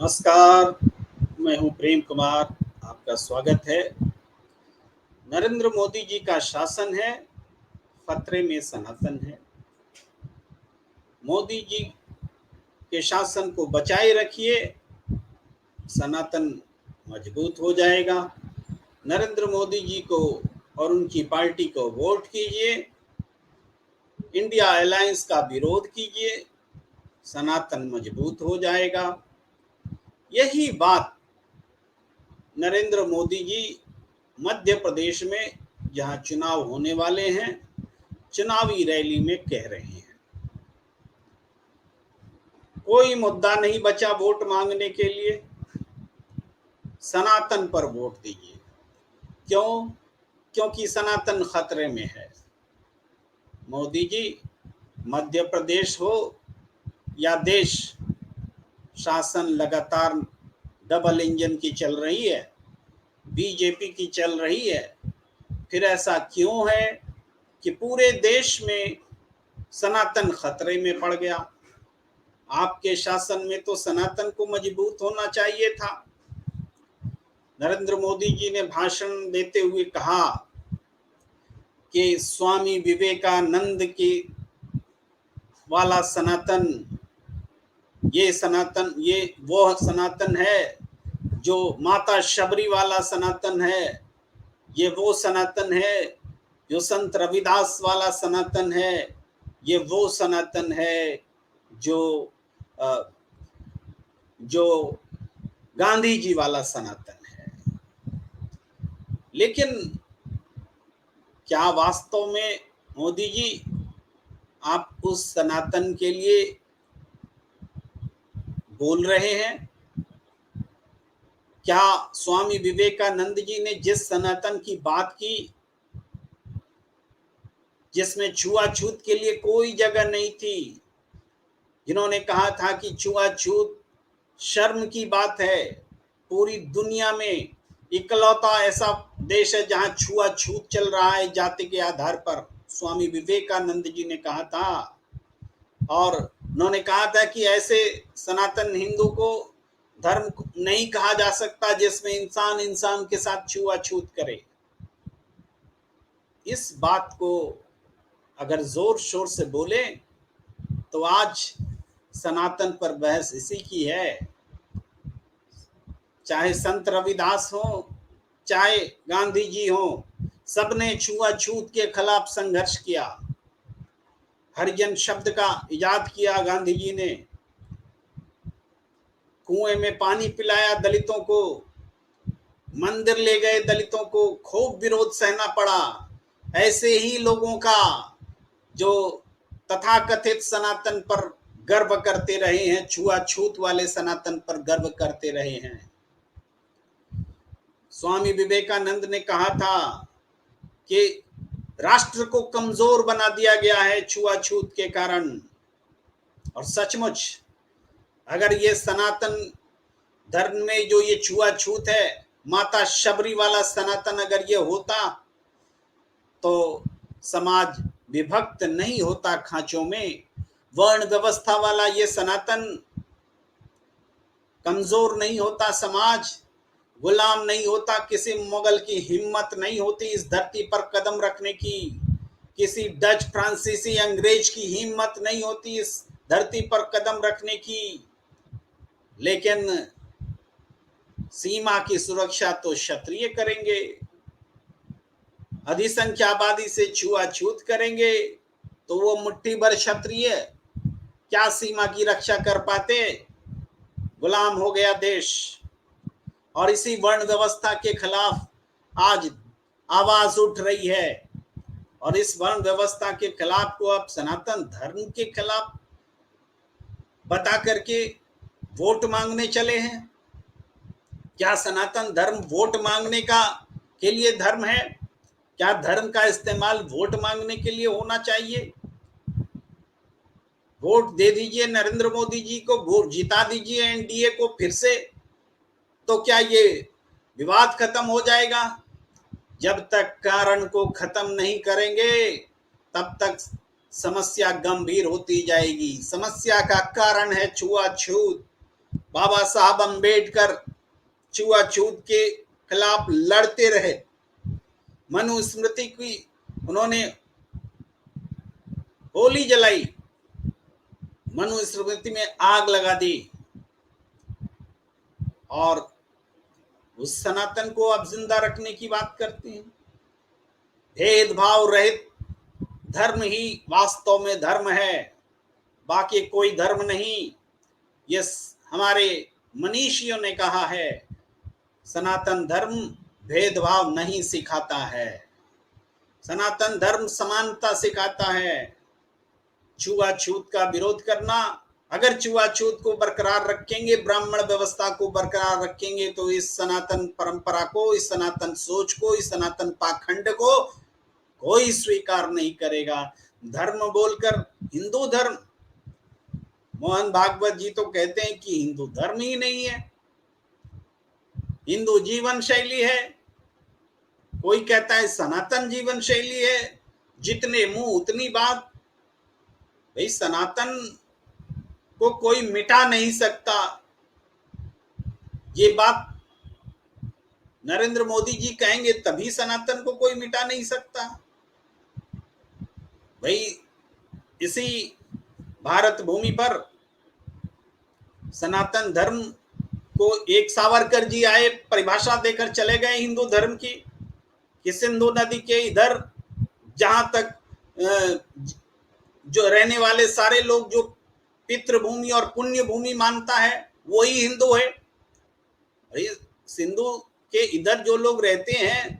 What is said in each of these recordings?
नमस्कार। मैं हूं प्रेम कुमार। आपका स्वागत है। नरेंद्र मोदी जी का शासन है, खतरे में सनातन है। मोदी जी के शासन को बचाए रखिए, सनातन मजबूत हो जाएगा। नरेंद्र मोदी जी को और उनकी पार्टी को वोट कीजिए, इंडिया अलायंस का विरोध कीजिए, सनातन मजबूत हो जाएगा। यही बात नरेंद्र मोदी जी मध्य प्रदेश में, जहां चुनाव होने वाले हैं, चुनावी रैली में कह रहे हैं। कोई मुद्दा नहीं बचा वोट मांगने के लिए, सनातन पर वोट दीजिए। क्यों? क्योंकि सनातन खतरे में है। मोदी जी, मध्य प्रदेश हो या देश, शासन लगातार डबल इंजन की चल रही है, बीजेपी की चल रही है। फिर ऐसा क्यों है कि पूरे देश में सनातन खतरे में पड़ गया? आपके शासन में तो सनातन को मजबूत होना चाहिए था। नरेंद्र मोदी जी ने भाषण देते हुए कहा कि स्वामी विवेकानंद की वाला सनातन, ये वो सनातन है जो माता शबरी वाला सनातन है। ये वो सनातन है जो संत रविदास वाला सनातन है। ये वो सनातन है जो जो गांधी जी वाला सनातन है। लेकिन क्या वास्तव में मोदी जी आप उस सनातन के लिए बोल रहे हैं? क्या स्वामी विवेकानंद जी ने जिस सनातन की बात की, जिसमें छुआछूत के लिए कोई जगह नहीं थी, जिन्होंने कहा था कि छुआछूत शर्म की बात है, पूरी दुनिया में इकलौता ऐसा देश है जहां छुआछूत चल रहा है जाति के आधार पर, स्वामी विवेकानंद जी ने कहा था। और उन्होंने कहा था कि ऐसे सनातन हिंदू को धर्म नहीं कहा जा सकता जिसमें इंसान इंसान के साथ छुआछूत करे। इस बात को अगर जोर शोर से बोले तो आज सनातन पर बहस इसी की है। चाहे संत रविदास हो, चाहे गांधी जी हो, सबने छुआछूत के खिलाफ संघर्ष किया। हरिजन शब्द का इजाद किया गांधी जी ने। कुएं में पानी पिलाया दलितों को, मंदिर ले गए दलितों को, खूब विरोध सहना पड़ा। ऐसे ही लोगों का जो तथाकथित सनातन पर गर्व करते रहे हैं, छुआछूत वाले सनातन पर गर्व करते रहे हैं। स्वामी विवेकानंद ने कहा था कि राष्ट्र को कमजोर बना दिया गया है छुआछूत के कारण। और सचमुच अगर ये सनातन धर्म में जो ये छुआछूत है, माता शबरी वाला सनातन अगर ये होता तो समाज विभक्त नहीं होता खांचों में। वर्ण व्यवस्था वाला ये सनातन कमजोर नहीं होता, समाज गुलाम नहीं होता, किसी मुगल की हिम्मत नहीं होती इस धरती पर कदम रखने की, किसी डच फ्रांसीसी अंग्रेज की हिम्मत नहीं होती इस धरती पर कदम रखने की। लेकिन सीमा की सुरक्षा तो क्षत्रिय करेंगे, अधिसंख्या आबादी से छुआछूत करेंगे, तो वो मुट्ठी भर क्षत्रिय क्या सीमा की रक्षा कर पाते? गुलाम हो गया देश। और इसी वर्ण व्यवस्था के खिलाफ आज आवाज उठ रही है। और इस वर्ण व्यवस्था के खिलाफ को अब सनातन धर्म के खिलाफ बता करके वोट मांगने चले हैं। क्या सनातन धर्म वोट मांगने का के लिए धर्म है? क्या धर्म का इस्तेमाल वोट मांगने के लिए होना चाहिए? वोट दे दीजिए नरेंद्र मोदी जी को, वोट जिता दीजिए एनडीए को फिर से, तो क्या ये विवाद खत्म हो जाएगा? जब तक कारण को खत्म नहीं करेंगे तब तक समस्या गंभीर होती जाएगी। समस्या का कारण है छुआछूत। बाबा साहब अंबेडकर छुआछूत के खिलाफ लड़ते रहे। मनुस्मृति की उन्होंने होली जलाई, मनुस्मृति में आग लगा दी और उस सनातन को अब जिंदा रखने की बात करते हैं। भेदभाव रहित धर्म ही वास्तव में धर्म है, बाकी कोई धर्म नहीं। ये हमारे मनीषियों ने कहा है, सनातन धर्म भेदभाव नहीं सिखाता है, सनातन धर्म समानता सिखाता है। छुआछूत का विरोध करना, अगर छुआछूत को बरकरार रखेंगे, ब्राह्मण व्यवस्था को बरकरार रखेंगे, तो इस सनातन परंपरा को, इस सनातन सोच को, इस सनातन पाखंड को कोई स्वीकार नहीं करेगा। धर्म बोलकर हिंदू धर्म, मोहन भागवत जी तो कहते हैं कि हिंदू धर्म ही नहीं है, हिंदू जीवन शैली है। कोई कहता है सनातन जीवन शैली है। जितने मुंह उतनी बात। भाई सनातन को कोई मिटा नहीं सकता, ये बात नरेंद्र मोदी जी कहेंगे तभी सनातन को कोई मिटा नहीं सकता। भाई इसी भारत भूमि पर सनातन धर्म को एक सावरकर जी आए, परिभाषा देकर चले गए हिंदू धर्म की, कि सिंधु नदी के इधर जहां तक जो रहने वाले सारे लोग जो पितृभूमि और पुण्य भूमि मानता है वही हिंदू है। सिंधु के इधर जो लोग रहते हैं,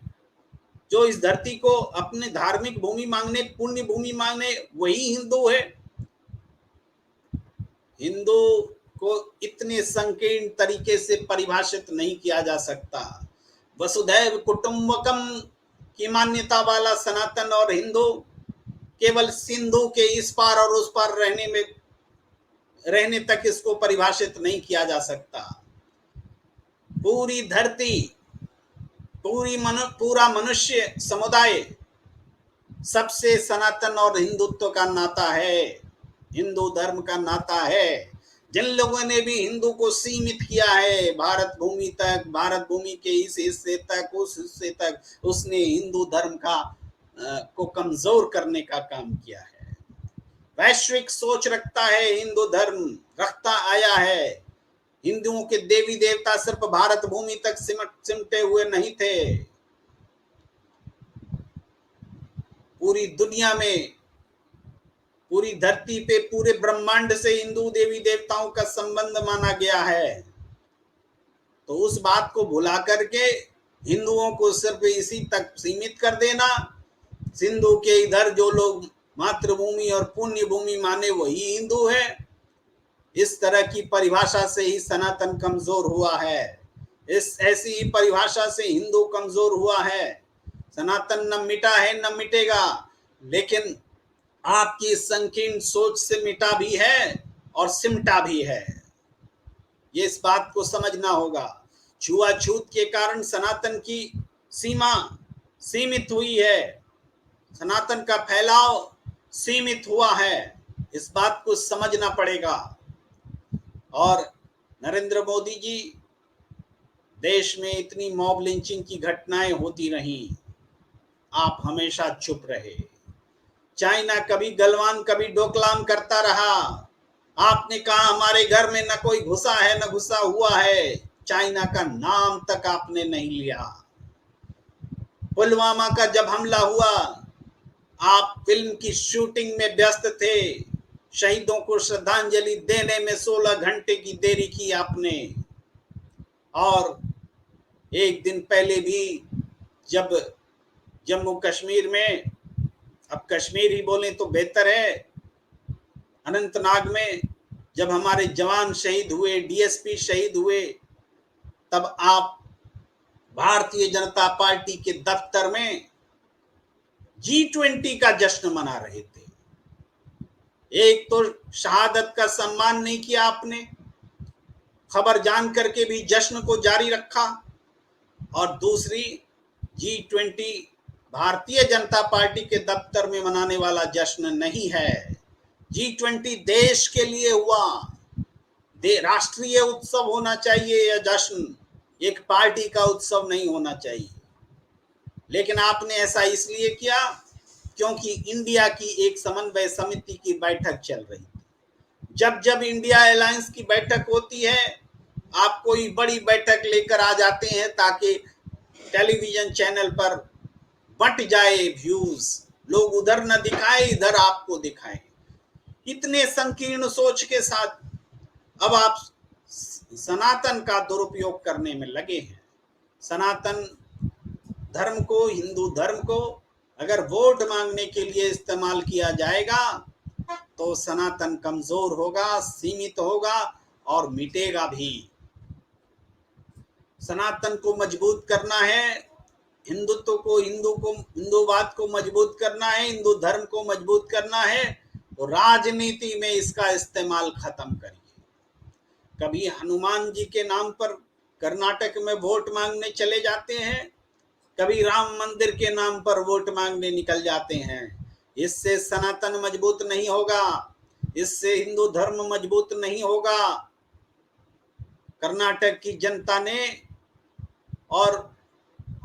जो इस धरती को अपने धार्मिक भूमि मांगने, पुण्य भूमि मांगने, वही हिंदू है। हिंदू को इतने संकीर्ण तरीके से परिभाषित नहीं किया जा सकता। वसुधैव कुटुंबकम की मान्यता वाला सनातन और हिंदू केवल सिंधु के इस पार और उस पार रहने तक इसको परिभाषित नहीं किया जा सकता। पूरी धरती, पूरा मनुष्य समुदाय सबसे सनातन और हिंदुत्व का नाता है, हिंदू धर्म का नाता है। जिन लोगों ने भी हिंदू को सीमित किया है भारत भूमि तक, भारत भूमि के इस हिस्से तक, उस हिस्से तक, उसने हिंदू धर्म को कमजोर करने का काम किया है। वैश्विक सोच रखता है, हिंदू धर्म रखता आया है। हिंदुओं के देवी देवता सिर्फ भारत भूमि तक सिमटे हुए नहीं थे, पूरी दुनिया में, पूरी धरती पे, पूरे ब्रह्मांड से हिंदू देवी देवताओं का संबंध माना गया है। तो उस बात को भुला करके हिंदुओं को सिर्फ इसी तक सीमित कर देना, सिंधु के इधर जो लोग मातृभूमि और पुण्य भूमि माने वही हिंदू है, इस तरह की परिभाषा से ही सनातन कमजोर हुआ है। इस ऐसी ही परिभाषा से हिंदू कमजोर हुआ है। सनातन न मिटा है न मिटेगा, लेकिन आपकी संकीर्ण सोच से मिटा भी है और सिमटा भी है। ये इस बात को समझना होगा। छुआछूत के कारण सनातन की सीमा सीमित हुई है, सनातन का फैलाव सीमित हुआ है, इस बात को समझना पड़ेगा। और नरेंद्र मोदी जी, देश में इतनी मॉब लिंचिंग की घटनाएं होती रही, आप हमेशा चुप रहे। चाइना कभी गलवान कभी डोकलाम करता रहा, आपने कहा हमारे घर में न कोई घुसा है न घुसा हुआ है, चाइना का नाम तक आपने नहीं लिया। पुलवामा का जब हमला हुआ, आप फिल्म की शूटिंग में व्यस्त थे, शहीदों को श्रद्धांजलि देने में 16 घंटे की देरी की आपने। और एक दिन पहले भी जब जम्मू कश्मीर में, अब कश्मीर ही बोले तो बेहतर है, अनंतनाग में जब हमारे जवान शहीद हुए, डीएसपी शहीद हुए, तब आप भारतीय जनता पार्टी के दफ्तर में G20 का जश्न मना रहे थे। एक तो शहादत का सम्मान नहीं किया आपने, खबर जान करके भी जश्न को जारी रखा, और दूसरी G20 भारतीय जनता पार्टी के दफ्तर में मनाने वाला जश्न नहीं है। G20 देश के लिए हुआ, राष्ट्रीय उत्सव होना चाहिए या जश्न, एक पार्टी का उत्सव नहीं होना चाहिए। लेकिन आपने ऐसा इसलिए किया क्योंकि इंडिया की एक समन्वय समिति की बैठक चल रही थी। जब जब इंडिया अलायंस की बैठक होती है, आप कोई बड़ी बैठक लेकर आ जाते हैं ताकि टेलीविजन चैनल पर बंट जाए व्यूज, लोग उधर न दिखाए इधर आपको दिखाएं। इतने संकीर्ण सोच के साथ अब आप सनातन का दुरुपयोग करने में लगे हैं। सनातन धर्म को, हिंदू धर्म को अगर वोट मांगने के लिए इस्तेमाल किया जाएगा तो सनातन कमजोर होगा, सीमित होगा और मिटेगा भी। सनातन को मजबूत करना है, हिंदुत्व को, हिंदूवाद को मजबूत करना है, हिंदू धर्म को मजबूत करना है, तो राजनीति में इसका इस्तेमाल खत्म करिए। कभी हनुमान जी के नाम पर कर्नाटक में वोट मांगने चले जाते हैं, कभी राम मंदिर के नाम पर वोट मांगने निकल जाते हैं। इससे सनातन मजबूत नहीं होगा, इससे हिंदू धर्म मजबूत नहीं होगा। कर्नाटक की जनता ने और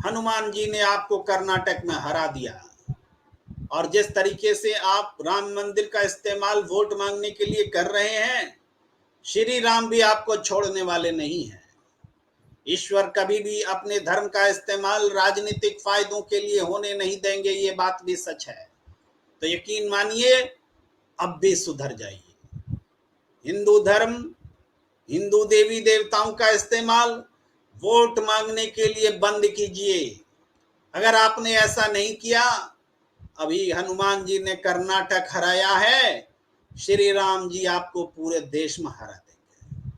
हनुमान जी ने आपको कर्नाटक में हरा दिया, और जिस तरीके से आप राम मंदिर का इस्तेमाल वोट मांगने के लिए कर रहे हैं, श्री राम भी आपको छोड़ने वाले नहीं हैं। ईश्वर कभी भी अपने धर्म का इस्तेमाल राजनीतिक फायदों के लिए होने नहीं देंगे, ये बात भी सच है। तो यकीन मानिए अब भी सुधर जाइए। हिंदू धर्म, हिंदू देवी देवताओं का इस्तेमाल वोट मांगने के लिए बंद कीजिए। अगर आपने ऐसा नहीं किया, अभी हनुमान जी ने कर्नाटक हराया है, श्री राम जी आपको पूरे देश में हरा देंगे।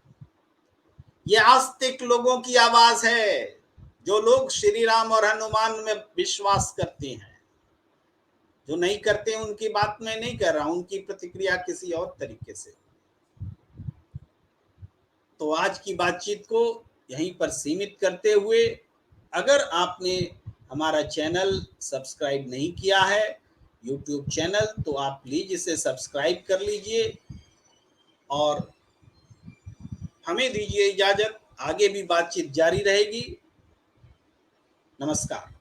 ये आस्तिक लोगों की आवाज है, जो लोग श्री राम और हनुमान में विश्वास करते हैं। जो नहीं करते उनकी बात मैं नहीं कर रहा, उनकी प्रतिक्रिया किसी और तरीके से। तो आज की बातचीत को यहीं पर सीमित करते हुए, अगर आपने हमारा चैनल सब्सक्राइब नहीं किया है, यूट्यूब चैनल, तो आप प्लीज इसे सब्सक्राइब कर लीजिए और हमें दीजिए इजाजत। आगे भी बातचीत जारी रहेगी। नमस्कार।